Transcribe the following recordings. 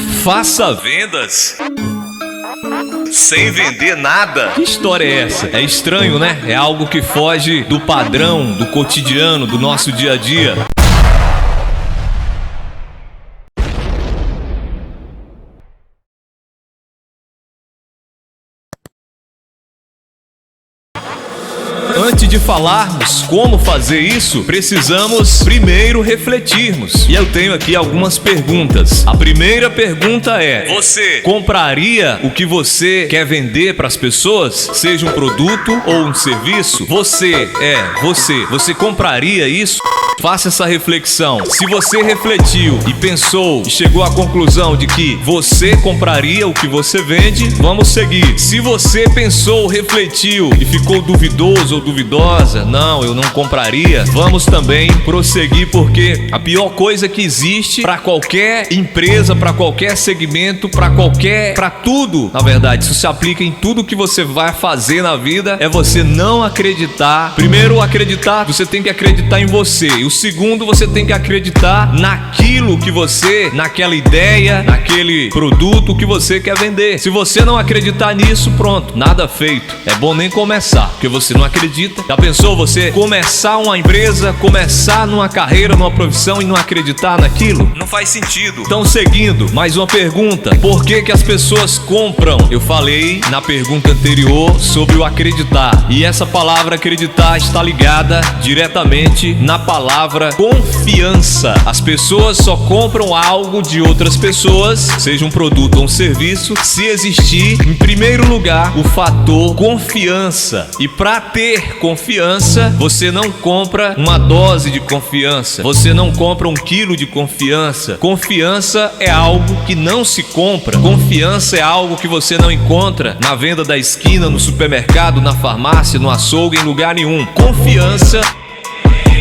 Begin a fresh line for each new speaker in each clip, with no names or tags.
Faça vendas sem vender nada. Que história é essa? É estranho, né? É algo que foge do padrão, do cotidiano, do nosso dia a dia. Antes de falarmos como fazer isso, precisamos primeiro refletirmos. E eu tenho aqui algumas perguntas. A primeira pergunta é: você compraria o que você quer vender para as pessoas? Seja um produto ou um serviço? Você compraria isso? Faça essa reflexão. Se você refletiu e pensou e chegou à conclusão de que você compraria o que você vende, vamos seguir. Se você pensou, refletiu e ficou duvidoso ou duvidosa, não, eu não compraria, vamos também prosseguir, porque a pior coisa que existe para qualquer empresa, para qualquer segmento, para tudo, na verdade, isso se aplica em tudo que você vai fazer na vida, é você não acreditar. Primeiro, você tem que acreditar em você. E o segundo, você tem que acreditar naquilo que você, naquela ideia, naquele produto que você quer vender. Se você não acreditar nisso, pronto, nada feito. É bom nem começar, porque você não acredita. Já pensou você começar uma empresa, começar numa carreira, numa profissão e não acreditar naquilo? Não faz sentido. Então, seguindo, mais uma pergunta: por que as pessoas compram? Eu falei na pergunta anterior sobre o acreditar, e essa palavra acreditar está ligada diretamente na palavra confiança. As pessoas só compram algo de outras pessoas, seja um produto ou um serviço, se existir, em primeiro lugar, o fator confiança. E para ter confiança, você não compra uma dose de confiança, você não compra 1 quilo de confiança. Confiança é algo que não se compra. Confiança é algo que você não encontra na venda da esquina, no supermercado, na farmácia, no açougue, em lugar nenhum. Confiança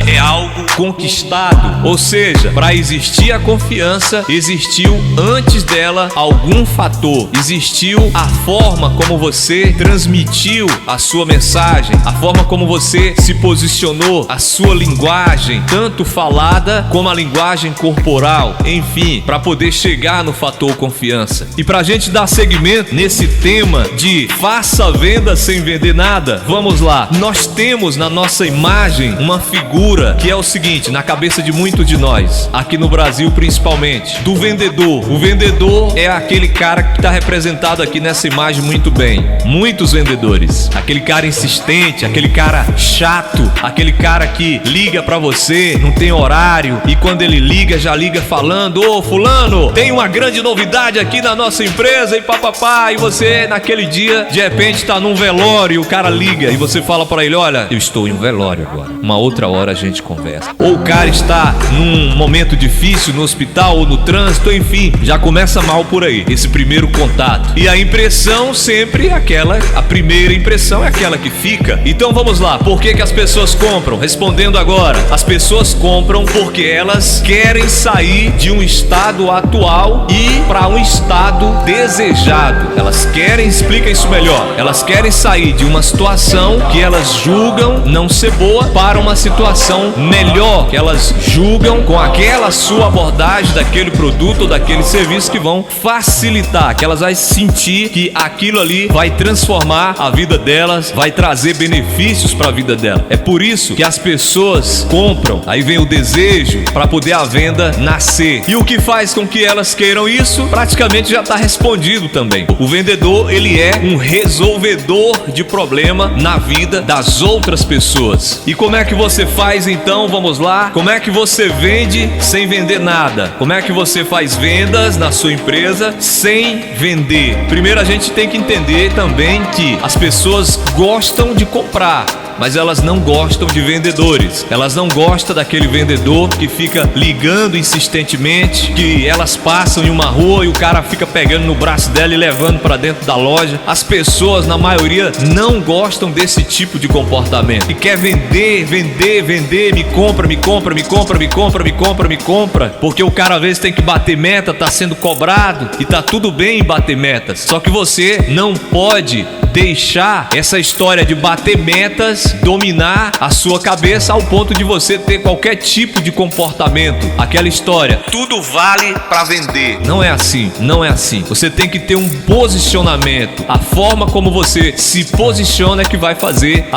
é algo conquistado, ou seja, para existir a confiança, existiu antes dela algum fator, existiu a forma como você transmitiu a sua mensagem, a forma como você se posicionou, a sua linguagem, tanto falada como a linguagem corporal, enfim, para poder chegar no fator confiança. E para a gente dar seguimento nesse tema de faça venda sem vender nada, vamos lá. Nós temos na nossa imagem uma figura que é o seguinte, na cabeça de muitos de nós, aqui no Brasil principalmente, do vendedor. O vendedor é aquele cara que está representado aqui nessa imagem muito bem. Muitos vendedores. Aquele cara insistente, aquele cara chato, aquele cara que liga pra você, não tem horário, e quando ele liga, já liga falando: ô fulano, tem uma grande novidade aqui na nossa empresa, e papapá, e você naquele dia, de repente tá num velório, e o cara liga, e você fala pra ele: olha, eu estou em um velório agora, uma outra hora a gente conversa. Ou o cara está num momento difícil no hospital ou no trânsito, enfim, já começa mal por aí, esse primeiro contato. E a impressão sempre é aquela, a primeira impressão é aquela que fica. Então vamos lá, por que as pessoas compram? Respondendo agora, as pessoas compram porque elas querem sair de um estado atual e para um estado desejado. Elas querem, explica isso melhor, elas querem sair de uma situação que elas julgam não ser boa para uma situação melhor, que elas julgam com aquela sua abordagem daquele produto ou daquele serviço que vão facilitar, que elas vão sentir que aquilo ali vai transformar a vida delas, vai trazer benefícios para a vida dela. É por isso que as pessoas compram. Aí vem o desejo para poder a venda nascer. E o que faz com que elas queiram isso? Praticamente já está respondido também. O vendedor, ele é um resolvedor de problema na vida das outras pessoas. E como é que você faz então? Vamos lá. Como é que você vende sem vender nada? Como é que você faz vendas na sua empresa sem vender? Primeiro, a gente tem que entender também que as pessoas gostam de comprar, mas elas não gostam de vendedores. Elas não gostam daquele vendedor que fica ligando insistentemente, que elas passam em uma rua e o cara fica pegando no braço dela e levando para dentro da loja. As pessoas, na maioria, não gostam desse tipo de comportamento. E quer vender, vender, vender, me compra, me compra, me compra, me compra, me compra, me compra. Porque o cara às vezes tem que bater meta, tá sendo cobrado, e tá tudo bem em bater metas. Só que você não pode deixar essa história de bater metas dominar a sua cabeça ao ponto de você ter qualquer tipo de comportamento. Aquela história, tudo vale para vender. Não é assim, não é assim. Você tem que ter um posicionamento. A forma como você se posiciona é que vai fazer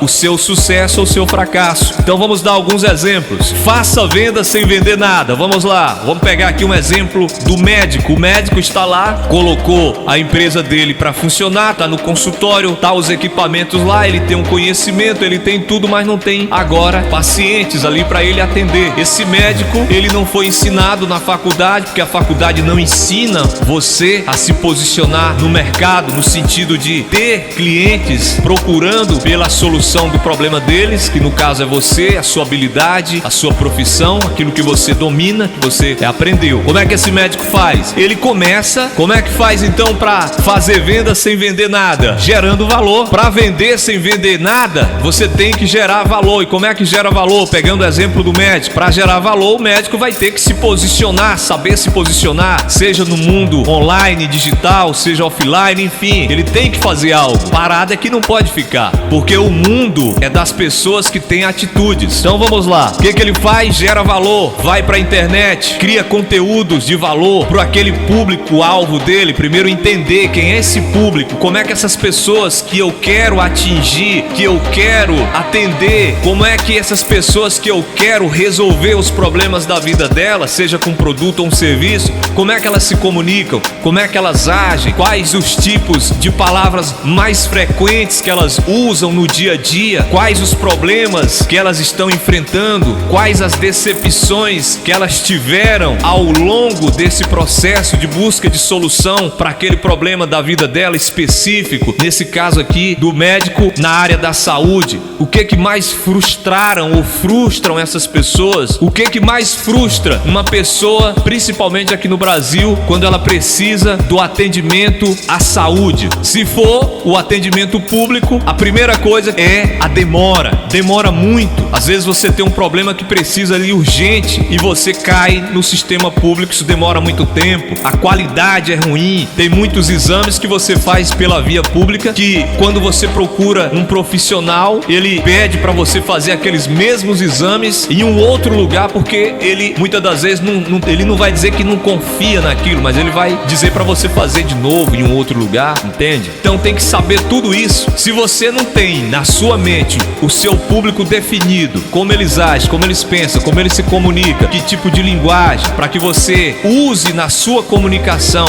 o seu sucesso ou o seu fracasso. Então vamos dar alguns exemplos. Faça venda sem vender nada. Vamos lá, vamos pegar aqui um exemplo do médico. O médico está lá, colocou a empresa dele para funcionar, tá no consultório, tá os equipamentos lá, ele tem um conhecimento, ele tem tudo, mas não tem agora pacientes ali para ele atender. Esse médico, ele não foi ensinado na faculdade, porque a faculdade não ensina você a se posicionar no mercado, no sentido de ter clientes procurando pela solução do problema deles, que no caso é você, a sua habilidade, a sua profissão, aquilo que você domina, que você aprendeu. Como é que esse médico faz? Ele começa, como é que faz então para fazer venda sem vender nada? Gerando valor. Para vender sem vender nada, você tem que gerar valor. E como é que gera valor? Pegando o exemplo do médico, para gerar valor, o médico vai ter que se posicionar, saber se posicionar, seja no mundo online, digital, seja offline, enfim, ele tem que fazer algo. Parada é que não pode ficar, porque o mundo é das pessoas que têm atitudes. Então vamos lá, o que ele faz? Gera valor, vai para a internet, cria conteúdos de valor para aquele público-alvo dele. Primeiro entender quem é esse público, como é que essas pessoas que eu quero atingir, que eu quero atender, como é que essas pessoas que eu quero resolver os problemas da vida delas, seja com produto ou um serviço, como é que elas se comunicam, como é que elas agem, quais os tipos de palavras mais frequentes que elas usam no dia a dia, quais os problemas que elas estão enfrentando, quais as decepções que elas tiveram ao longo desse processo de busca de solução para aquele problema da vida dela específico, nesse caso aqui do médico na área da saúde. O que mais frustraram ou frustram essas pessoas? O que mais frustra uma pessoa, principalmente aqui no Brasil, quando ela precisa do atendimento à saúde? Se for o atendimento público, a primeira coisa é a demora. Demora muito. Às vezes você tem um problema que precisa ali urgente e você cai no sistema público, isso demora muito tempo. A qualidade é ruim. Tem muitos exames que você faz pela via pública que quando você procura um profissional, ele pede para você fazer aqueles mesmos exames em um outro lugar, porque ele muitas das vezes ele não vai dizer que não confia naquilo, mas ele vai dizer para você fazer de novo em um outro lugar, entende? Então tem que saber tudo isso. Se você não tem na sua mente o seu público definido, como eles agem, como eles pensam, como eles se comunicam, que tipo de linguagem, para que você use na sua comunicação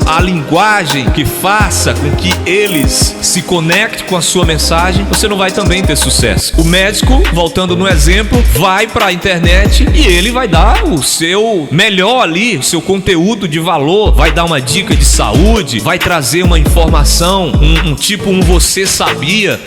a linguagem que faça com que eles se conectem com a sua mensagem, você não vai também ter sucesso. O médico, voltando no exemplo, vai para a internet e ele vai dar o seu melhor ali, o seu conteúdo de valor, vai dar uma dica de saúde, vai trazer uma informação, um você sabia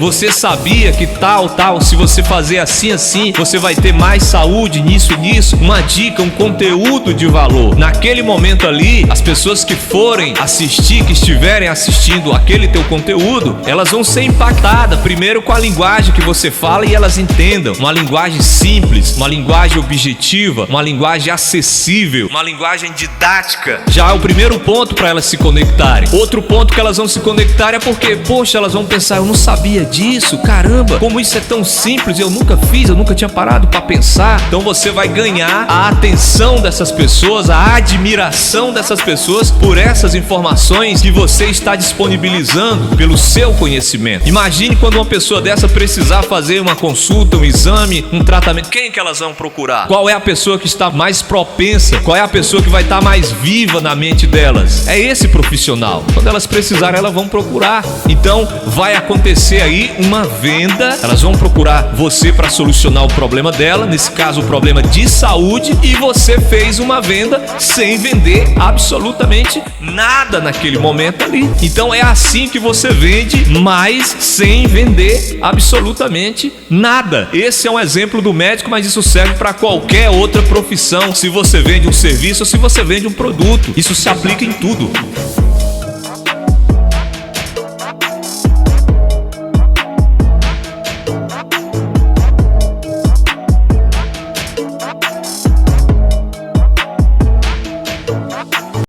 que tal, se você fazer assim, você vai ter mais saúde nisso, uma dica, um conteúdo de valor. Naquele momento ali, as pessoas que forem assistir, que estiverem assistindo aquele teu conteúdo, elas vão ser impactadas primeiro com a linguagem que você fala e elas entendam, uma linguagem simples, uma linguagem objetiva, uma linguagem acessível, uma linguagem didática. Já é o primeiro ponto para elas se conectarem. Outro ponto que elas vão se conectar é porque, poxa, elas vão pensar, eu não sabia disso, caramba, como isso é tão simples, eu nunca fiz, eu nunca tinha parado para pensar. Então você vai ganhar a atenção dessas pessoas, a admiração dessas pessoas por essas informações que você está disponibilizando pelo seu conhecimento. Imagine quando uma pessoa dessa precisar fazer uma consulta, um exame, um tratamento, quem que elas vão procurar? Qual é a pessoa que está mais propensa? Qual é a pessoa que vai estar mais viva na mente delas? É esse profissional. Quando elas precisarem, elas vão procurar. Então vai acontecer aí uma venda. Elas vão procurar você para solucionar o problema dela, nesse caso o problema de saúde, e você fez uma venda sem vender absolutamente nada naquele momento ali. Então é assim que você vende, mas sem vender absolutamente nada. Esse é um exemplo do médico, mas isso serve para qualquer outra profissão. Se você vende um serviço ou se você vende um produto, isso se aplica em tudo.